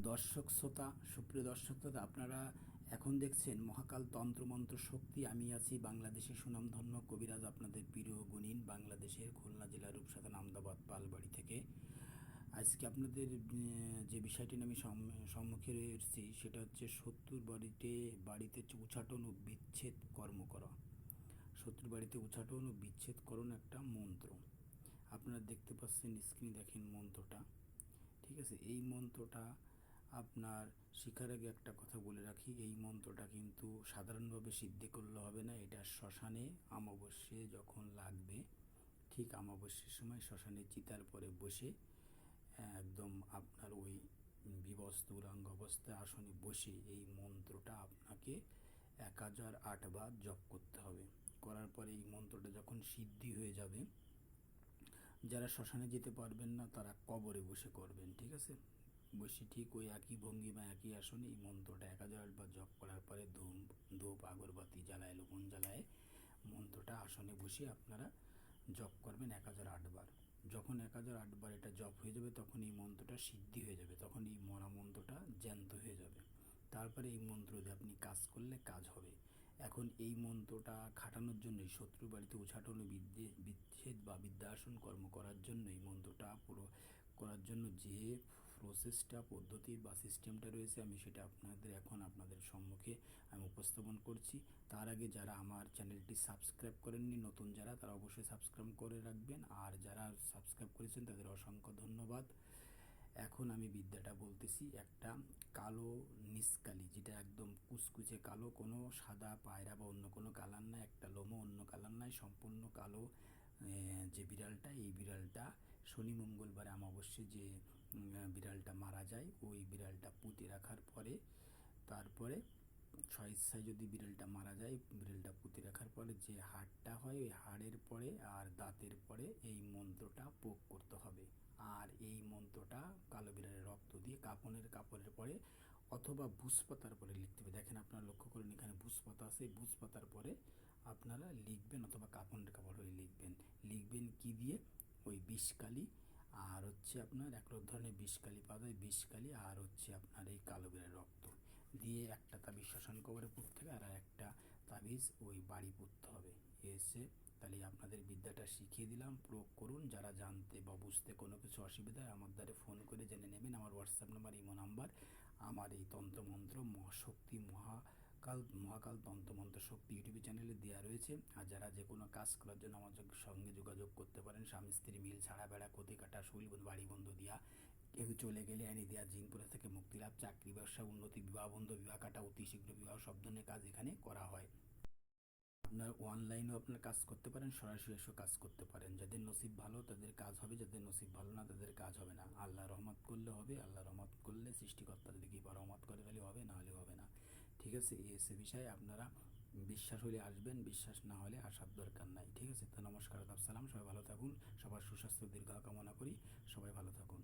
দর্শক শ্রোতা, সুপ্রিয় দর্শক শ্রোতা, আপনারা এখন দেখছেন মহাকাল তন্ত্রমন্ত্র শক্তি। আমি আছি বাংলাদেশের সুনামধন্য কবিরাজ, আপনাদের প্রিয় গুণিন, বাংলাদেশের খুলনা জেলার রূপসাধা নামদাবাদ পালবাড়ি থেকে। আজকে আপনাদের যে বিষয়টি নিয়ে আমি সম্মুখে এসেছি সেটা হচ্ছে শত্রুর বাড়িতে উচ্চাটন ও বিচ্ছেদ কর্ম করা। শত্রুর বাড়িতে উচ্চাটন ও বিচ্ছেদকরণ একটা মন্ত্র। আপনারা দেখতে পাচ্ছেন, স্ক্রিনে দেখেন মন্ত্রটা। ঠিক আছে, এই মন্ত্রটা আপনার শিখার আগে একটা কথা বলে রাখি, এই মন্ত্রটা কিন্তু সাধারণভাবে সিদ্ধি করলে হবে না। এটা শ্মশানে অমাবস্যে যখন লাগবে, ঠিক অমাবস্যার সময় শ্মশানে চিতার পরে বসে একদম আপনার ওই বিবস্ত উলঙ্গ অবস্থায় আসনে বসে এই মন্ত্রটা আপনাকে 1008 বার জপ করতে হবে। করার পরে এই মন্ত্রটা যখন সিদ্ধি হয়ে যাবে, যারা শ্মশানে যেতে পারবেন না তারা কবরে বসে করবেন। ঠিক আছে, বসে ঠিক ওই একই ভঙ্গিমা একই আসনে এই মন্ত্রটা 1008 বার জপ করার পরে ধূপ আগরবাতি জ্বালায়, লোকন জ্বালায় মন্ত্রটা আসনে বসে আপনারা জপ করবেন 1008 বার। যখন 1008 বার এটা জপ হয়ে যাবে তখন এই মন্ত্রটা সিদ্ধি হয়ে যাবে, তখন এই মরা মন্ত্রটা জ্যান্ত হয়ে যাবে। তারপরে এই মন্ত্র দিয়ে আপনি কাজ করলে কাজ হবে। এখন এই মন্ত্রটা খাটানোর জন্যই, শত্রু বাড়িতে উচ্চাটন বিচ্ছেদ বা বিদ্যাসন কর্ম করার জন্য, এই মন্ত্রটা পুরো করার জন্য যে প্রসেসটা, পদ্ধতি বা সিস্টেমটা রয়েছে, আমি সেটা আপনাদের সম্মুখে আমি উপস্থাপন করছি। তার আগে যারা আমার চ্যানেলটি সাবস্ক্রাইব করেননি, নতুন যারা, তারা অবশ্যই সাবস্ক্রাইব করে রাখবেন, আর যারা সাবস্ক্রাইব করেছেন তাদের অসংখ্য ধন্যবাদ। এখন আমি বিদ্যাটা বলতেছি। একটা কালো নিষ্কালি, যেটা একদম কুচকুচে কালো, কোনো সাদা পায়রা বা অন্য কোনো কালার নাই, একটা লোমও অন্য কালার নাই, সম্পূর্ণ কালো যে বিড়ালটা, এই বিড়ালটা শনি মঙ্গলবারে অমাবস্যায় যে বিড়ালটা মারা যায়, ওই বিড়ালটা পুঁতে রাখার পরে, তারপরে স্বেচ্ছায় যদি বিড়ালটা মারা যায়, বিড়ালটা পুঁতে রাখার পরে যে হাড়টা হয়, ওই হাড়ের পরে আর দাঁতের পরে এই মন্ত্রটা প্রয়োগ করতে হবে। আর এই মন্ত্রটা কালো বিড়ালের রক্ত দিয়ে কাপড়ের পরে অথবা ভুজপাতার পরে লিখতে হবে। দেখেন, আপনারা লক্ষ্য করেন এখানে ভুজপাতা আছে, ভুজপাতার পরে আপনারা লিখবেন, অথবা কাপড়ে লিখবেন কি দিয়ে? ওই বিষকালি, আর হচ্ছে আপনার এক ধরনের বিষকালি পাওয়া যায়, বিষকালি, আর হচ্ছে আপনার এই কালো বিড়ালের রক্ত দিয়ে একটা তাবিজ শ্মশান কবরে পুঁততে হবে, আর একটা তাবিজ ওই বাড়ি পুঁততে হবে। এসে তাহলে আপনাদের বিদ্যাটা শিখিয়ে দিলাম, প্রয়োগ করুন। যারা জানতে বা বুঝতে কোনো কিছু অসুবিধা হয় আমার দ্বারা ফোন করে জেনে নেবেন। আমার হোয়াটসঅ্যাপ নাম্বার, ইমো নাম্বার, আমার এই তন্ত্রমন্ত্র মহাশক্তি মহাকাল তন্ত্রমন্ত্র শক্তি ইউটিউব চ্যানেলে দেওয়া রয়েছে। আর যারা যে কোনো কাজ করার জন্য আমার সঙ্গে যোগাযোগ করতে পারেন, স্বামী স্ত্রী মিল, ছাড়া বেড়া, ক্ষতি কাটা, শৈল বাড়ি বন্ধু দিয়া, কেউ চলে গেলে এনে দেওয়া, জিনপুরা থেকে মুক্তি লাভ, চাকরি ব্যবসা উন্নতি, বিবাহ বন্ধ, বিবাহ কাটা, অতি শীঘ্র বিবাহ, সব ধরনের কাজ এখানে করা হয়। আপনার অনলাইনেও আপনার কাজ করতে পারেন, সরাসরি এসেও কাজ করতে পারেন। যাদের নসিব ভালো তাদের কাজ হবে, যাদের নসিব ভালো না তাদের কাজ হবে না। আল্লাহ রহমত করলে হবে, আল্লাহ রহমত করলে, সৃষ্টিকর্তা যদি কি রহমত করে তাহলে হবে, না হলে হবে না। ঠিক আছে, সে বিষয়ে আপনারা বিশ্বাস হলে আসবেন, বিশ্বাস না হলে আসার দরকার নাই। ঠিক আছে, তো নমস্কার, সালাম, সবাই ভালো থাকুন। সবার সুস্বাস্থ্য দীর্ঘ কামনা করি। সবাই ভালো থাকুন।